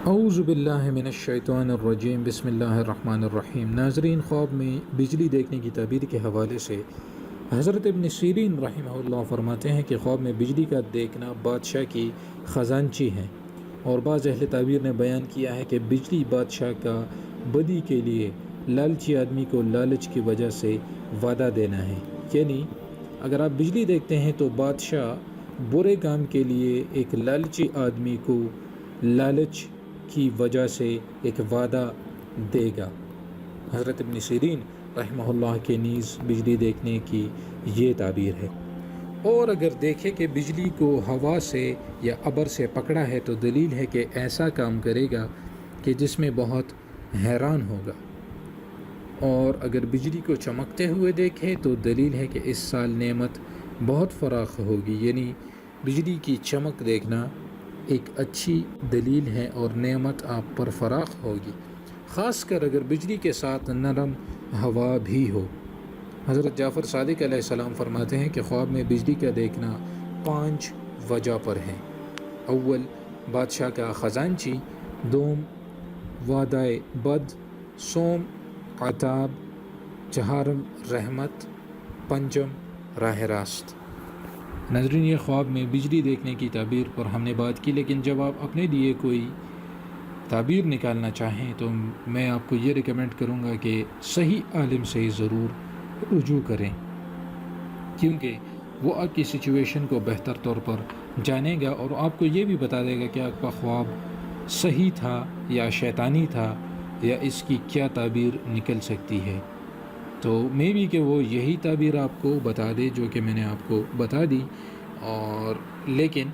اعوذ باللہ من الشیطان الرجیم بسم اللہ الرحمن الرحیم۔ ناظرین، خواب میں بجلی دیکھنے کی تعبیر کے حوالے سے حضرت ابن سیرین رحمہ اللہ فرماتے ہیں کہ خواب میں بجلی کا دیکھنا بادشاہ کی خزانچی ہے، اور بعض اہل تعبیر نے بیان کیا ہے کہ بجلی بادشاہ کا بدی کے لیے لالچی آدمی کو لالچ کی وجہ سے وعدہ دینا ہے۔ یعنی اگر آپ بجلی دیکھتے ہیں تو بادشاہ برے کام کے لیے ایک لالچی آدمی کو لالچ کی وجہ سے ایک وعدہ دے گا۔ حضرت ابن سیرین رحمہ اللہ کے نیز بجلی دیکھنے کی یہ تعبیر ہے۔ اور اگر دیکھے کہ بجلی کو ہوا سے یا ابر سے پکڑا ہے تو دلیل ہے کہ ایسا کام کرے گا کہ جس میں بہت حیران ہوگا۔ اور اگر بجلی کو چمکتے ہوئے دیکھے تو دلیل ہے کہ اس سال نعمت بہت فراخ ہوگی۔ یعنی بجلی کی چمک دیکھنا ایک اچھی دلیل ہے اور نعمت آپ پر فراخ ہوگی، خاص کر اگر بجلی کے ساتھ نرم ہوا بھی ہو۔ حضرت جعفر صادق علیہ السلام فرماتے ہیں کہ خواب میں بجلی کا دیکھنا 5 وجہ پر ہے۔ اول، بادشاہ کا خزانچی، دوم، وعدہ بد، سوم، عطاب، چہارم، رحمت، پنجم، راہ راست۔ ناظرین، یہ خواب میں بجلی دیکھنے کی تعبیر پر ہم نے بات کی، لیکن جب آپ اپنے لیے کوئی تعبیر نکالنا چاہیں تو میں آپ کو یہ ریکمینڈ کروں گا کہ صحیح عالم سے ضرور رجوع کریں، کیونکہ وہ آپ کی سچویشن کو بہتر طور پر جانے گا اور آپ کو یہ بھی بتا دے گا کہ آپ کا خواب صحیح تھا یا شیطانی تھا، یا اس کی کیا تعبیر نکل سکتی ہے۔ تو میں بھی کہ وہ یہی تعبیر آپ کو بتا دے جو کہ میں نے آپ کو بتا دی، اور لیکن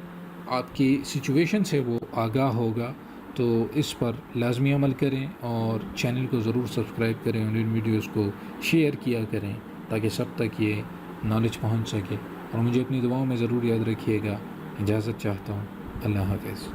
آپ کی سچویشن سے وہ آگاہ ہوگا، تو اس پر لازمی عمل کریں اور چینل کو ضرور سبسکرائب کریں اور ان ویڈیوز کو شیئر کیا کریں تاکہ سب تک یہ نالج پہنچ سکے، اور مجھے اپنی دعاؤں میں ضرور یاد رکھیے گا۔ اجازت چاہتا ہوں، اللہ حافظ۔